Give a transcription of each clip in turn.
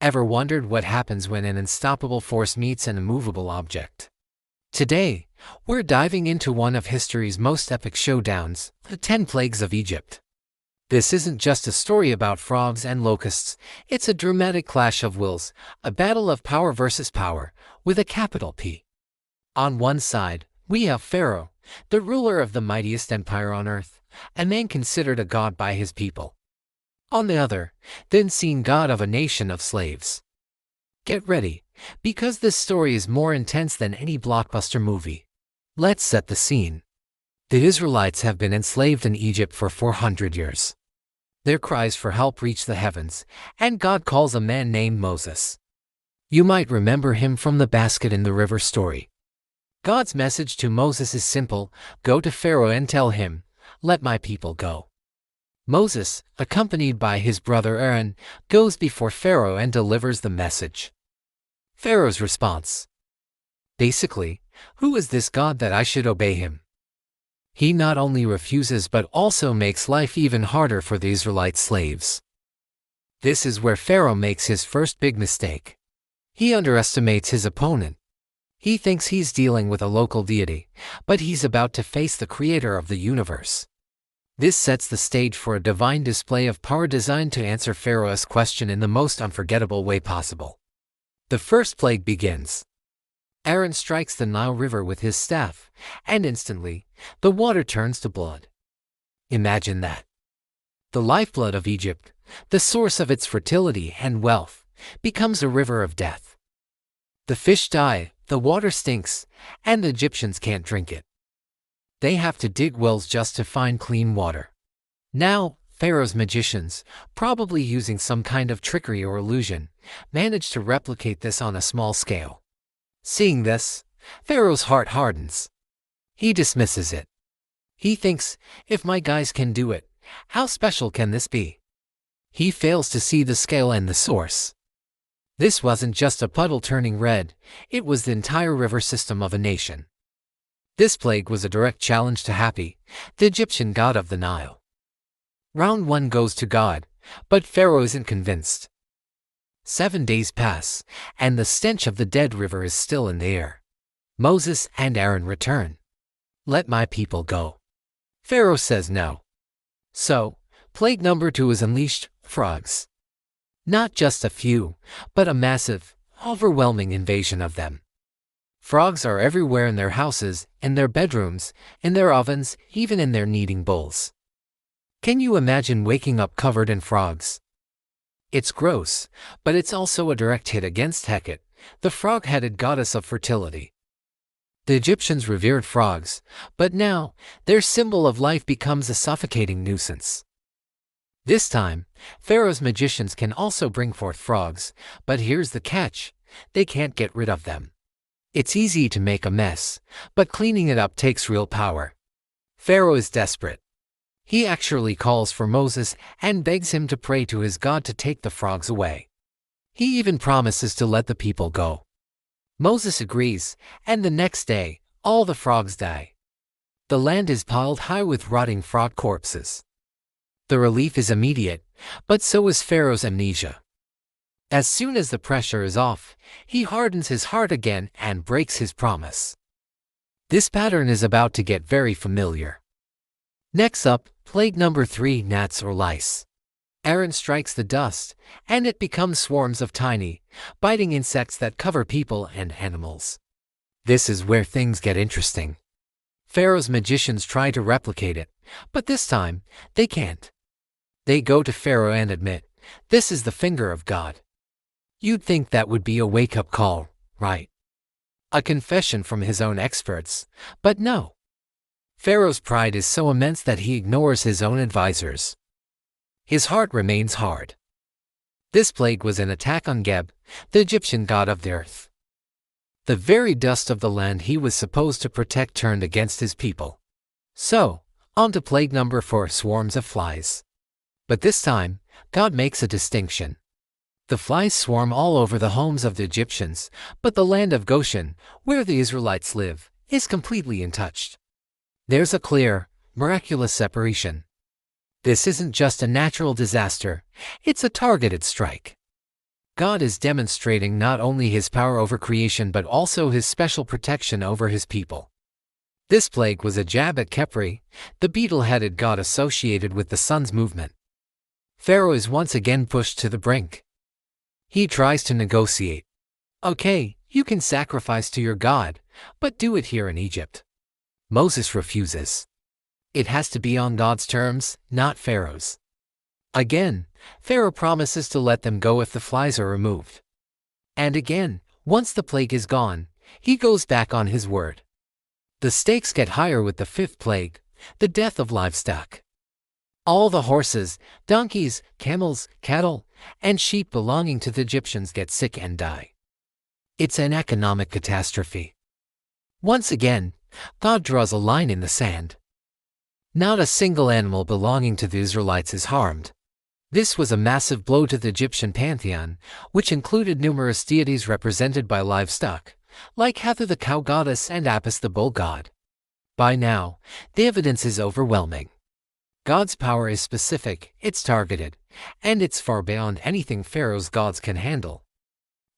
Ever wondered what happens when an unstoppable force meets an immovable object? Today, we're diving into one of history's most epic showdowns, the 10 Plagues of Egypt. This isn't just a story about frogs and locusts, it's a dramatic clash of wills, a battle of power versus power, with a capital P. On one side, we have Pharaoh, the ruler of the mightiest empire on earth, a man considered a god by his people. On the other, the unseen god of a nation of slaves. Get ready, because this story is more intense than any blockbuster movie. Let's set the scene. The Israelites have been enslaved in Egypt for 400 years. Their cries for help reach the heavens, and God calls a man named Moses. You might remember him from the basket in the river story. God's message to Moses is simple: go to Pharaoh and tell him, "Let my people go." Moses, accompanied by his brother Aaron, goes before Pharaoh and delivers the message. Pharaoh's response: basically, who is this God that I should obey him? He not only refuses but also makes life even harder for the Israelite slaves. This is where Pharaoh makes his first big mistake. He underestimates his opponent. He thinks he's dealing with a local deity, but he's about to face the creator of the universe. This sets the stage for a divine display of power designed to answer Pharaoh's question in the most unforgettable way possible. The first plague begins. Aaron strikes the Nile River with his staff, and instantly, the water turns to blood. Imagine that. The lifeblood of Egypt, the source of its fertility and wealth, becomes a river of death. The fish die, the water stinks, and the Egyptians can't drink it. They have to dig wells just to find clean water. Now, Pharaoh's magicians, probably using some kind of trickery or illusion, manage to replicate this on a small scale. Seeing this, Pharaoh's heart hardens. He dismisses it. He thinks, if my guys can do it, how special can this be? He fails to see the scale and the source. This wasn't just a puddle turning red, it was the entire river system of a nation. This plague was a direct challenge to Hapi, the Egyptian god of the Nile. Round 1 goes to God, but Pharaoh isn't convinced. 7 days pass, and the stench of the dead river is still in the air. Moses and Aaron return. Let my people go. Pharaoh says no. So, plague number 2 is unleashed: frogs. Not just a few, but a massive, overwhelming invasion of them. Frogs are everywhere in their houses, in their bedrooms, in their ovens, even in their kneading bowls. Can you imagine waking up covered in frogs? It's gross, but it's also a direct hit against Hecate, the frog-headed goddess of fertility. The Egyptians revered frogs, but now, their symbol of life becomes a suffocating nuisance. This time, Pharaoh's magicians can also bring forth frogs, but here's the catch: they can't get rid of them. It's easy to make a mess, but cleaning it up takes real power. Pharaoh is desperate. He actually calls for Moses and begs him to pray to his God to take the frogs away. He even promises to let the people go. Moses agrees, and the next day, all the frogs die. The land is piled high with rotting frog corpses. The relief is immediate, but so is Pharaoh's amnesia. As soon as the pressure is off, he hardens his heart again and breaks his promise. This pattern is about to get very familiar. Next up, plague number 3, gnats or lice. Aaron strikes the dust, and it becomes swarms of tiny, biting insects that cover people and animals. This is where things get interesting. Pharaoh's magicians try to replicate it, but this time, they can't. They go to Pharaoh and admit, this is the finger of God. You'd think that would be a wake-up call, right? A confession from his own experts, but no. Pharaoh's pride is so immense that he ignores his own advisors. His heart remains hard. This plague was an attack on Geb, the Egyptian god of the earth. The very dust of the land he was supposed to protect turned against his people. So, on to plague number 4, swarms of flies. But this time, God makes a distinction. The flies swarm all over the homes of the Egyptians, but the land of Goshen, where the Israelites live, is completely untouched. There's a clear, miraculous separation. This isn't just a natural disaster, it's a targeted strike. God is demonstrating not only his power over creation but also his special protection over his people. This plague was a jab at Khepri, the beetle-headed god associated with the sun's movement. Pharaoh is once again pushed to the brink. He tries to negotiate. Okay, you can sacrifice to your god, but do it here in Egypt. Moses refuses. It has to be on God's terms, not Pharaoh's. Again, Pharaoh promises to let them go if the flies are removed. And again, once the plague is gone, he goes back on his word. The stakes get higher with the fifth plague, the death of livestock. All the horses, donkeys, camels, cattle, and sheep belonging to the Egyptians get sick and die. It's an economic catastrophe. Once again, God draws a line in the sand. Not a single animal belonging to the Israelites is harmed. This was a massive blow to the Egyptian pantheon, which included numerous deities represented by livestock, like Hathor the cow goddess and Apis the bull god. By now, the evidence is overwhelming. God's power is specific, it's targeted, and it's far beyond anything Pharaoh's gods can handle.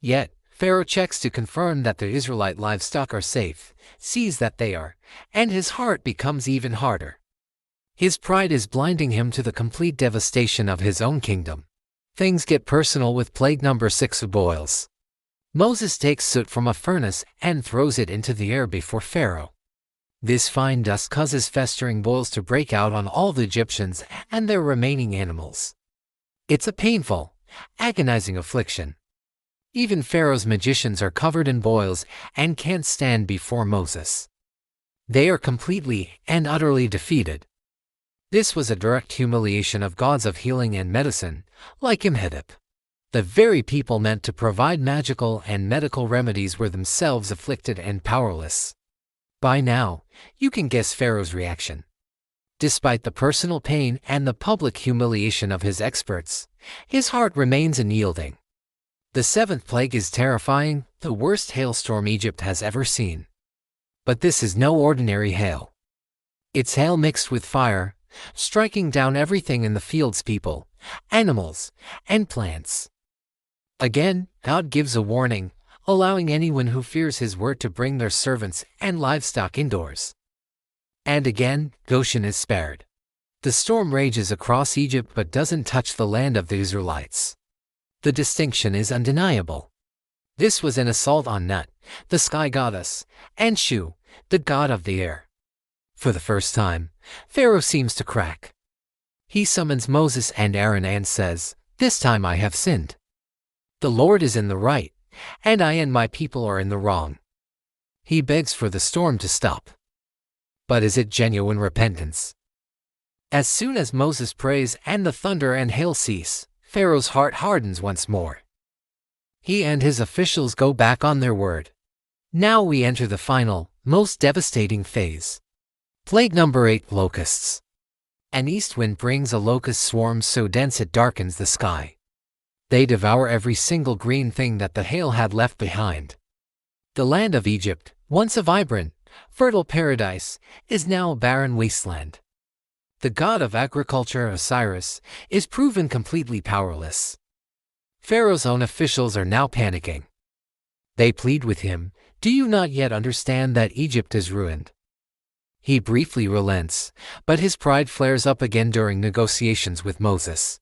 Yet, Pharaoh checks to confirm that the Israelite livestock are safe, sees that they are, and his heart becomes even harder. His pride is blinding him to the complete devastation of his own kingdom. Things get personal with plague number 6 of boils. Moses takes soot from a furnace and throws it into the air before Pharaoh. This fine dust causes festering boils to break out on all the Egyptians and their remaining animals. It's a painful, agonizing affliction. Even Pharaoh's magicians are covered in boils and can't stand before Moses. They are completely and utterly defeated. This was a direct humiliation of gods of healing and medicine, like Imhotep. The very people meant to provide magical and medical remedies were themselves afflicted and powerless. By now, you can guess Pharaoh's reaction. Despite the personal pain and the public humiliation of his experts, his heart remains unyielding. The seventh plague is terrifying, the worst hailstorm Egypt has ever seen. But this is no ordinary hail. It's hail mixed with fire, striking down everything in the fields: people, animals, and plants. Again, God gives a warning, allowing anyone who fears his word to bring their servants and livestock indoors. And again, Goshen is spared. The storm rages across Egypt but doesn't touch the land of the Israelites. The distinction is undeniable. This was an assault on Nut, the sky goddess, and Shu, the god of the air. For the first time, Pharaoh seems to crack. He summons Moses and Aaron and says, "This time I have sinned. The Lord is in the right, and I and my people are in the wrong." He begs for the storm to stop. But is it genuine repentance? As soon as Moses prays and the thunder and hail cease, Pharaoh's heart hardens once more. He and his officials go back on their word. Now we enter the final, most devastating phase. Plague number 8, locusts. An east wind brings a locust swarm so dense it darkens the sky. They devour every single green thing that the hail had left behind. The land of Egypt, once a vibrant, fertile paradise, is now a barren wasteland. The god of agriculture, Osiris, is proven completely powerless. Pharaoh's own officials are now panicking. They plead with him, "Do you not yet understand that Egypt is ruined?" He briefly relents, but his pride flares up again during negotiations with Moses.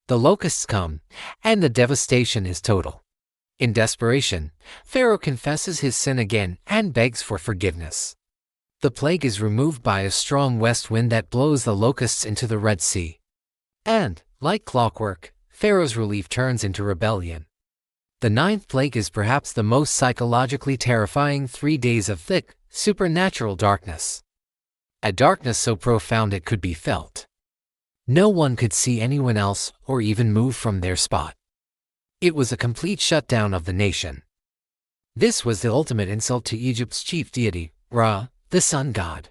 The locusts come, and the devastation is total. In desperation, Pharaoh confesses his sin again and begs for forgiveness. The plague is removed by a strong west wind that blows the locusts into the Red Sea. And, like clockwork, Pharaoh's relief turns into rebellion. The ninth plague is perhaps the most psychologically terrifying: 3 days of thick, supernatural darkness. A darkness so profound it could be felt. No one could see anyone else or even move from their spot. It was a complete shutdown of the nation. This was the ultimate insult to Egypt's chief deity, Ra, the sun god.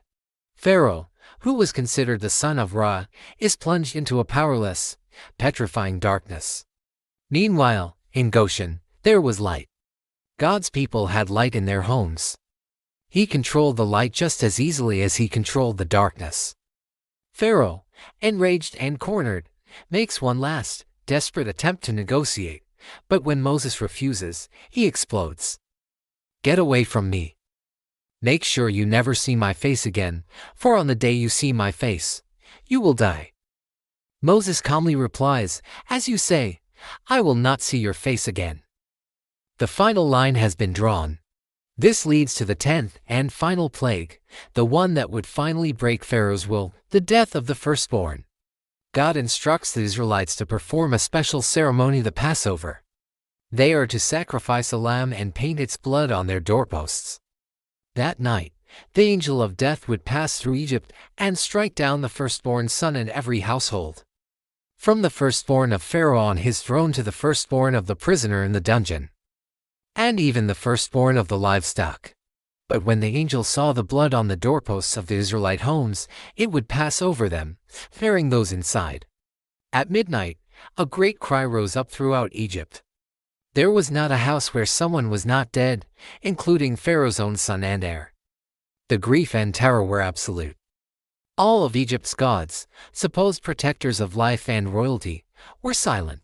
Pharaoh, who was considered the son of Ra, is plunged into a powerless, petrifying darkness. Meanwhile, in Goshen, there was light. God's people had light in their homes. He controlled the light just as easily as he controlled the darkness. Pharaoh, enraged and cornered, makes one last, desperate attempt to negotiate, but when Moses refuses, he explodes. "Get away from me. Make sure you never see my face again, for on the day you see my face, you will die." Moses calmly replies, "As you say, I will not see your face again." The final line has been drawn. This leads to the 10th and final plague, the one that would finally break Pharaoh's will, the death of the firstborn. God instructs the Israelites to perform a special ceremony, the Passover. They are to sacrifice a lamb and paint its blood on their doorposts. That night, the angel of death would pass through Egypt and strike down the firstborn son in every household. From the firstborn of Pharaoh on his throne to the firstborn of the prisoner in the dungeon. And even the firstborn of the livestock. But when the angel saw the blood on the doorposts of the Israelite homes, it would pass over them, sparing those inside. At midnight, a great cry rose up throughout Egypt. There was not a house where someone was not dead, including Pharaoh's own son and heir. The grief and terror were absolute. All of Egypt's gods, supposed protectors of life and royalty, were silent.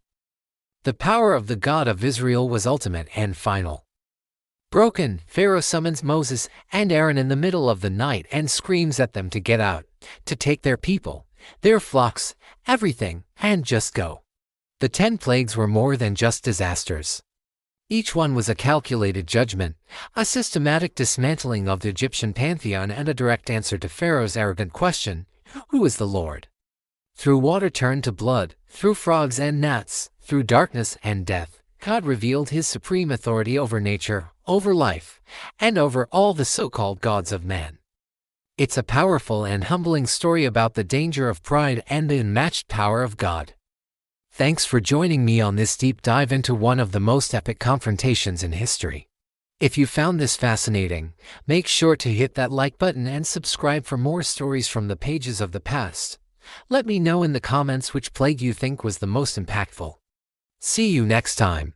The power of the God of Israel was ultimate and final. Broken, Pharaoh summons Moses and Aaron in the middle of the night and screams at them to get out, to take their people, their flocks, everything, and just go. The 10 plagues were more than just disasters. Each one was a calculated judgment, a systematic dismantling of the Egyptian pantheon, and a direct answer to Pharaoh's arrogant question, "Who is the Lord?" Through water turned to blood, through frogs and gnats, through darkness and death, God revealed his supreme authority over nature, over life, and over all the so-called gods of man. It's a powerful and humbling story about the danger of pride and the unmatched power of God. Thanks for joining me on this deep dive into one of the most epic confrontations in history. If you found this fascinating, make sure to hit that like button and subscribe for more stories from the pages of the past. Let me know in the comments which plague you think was the most impactful. See you next time.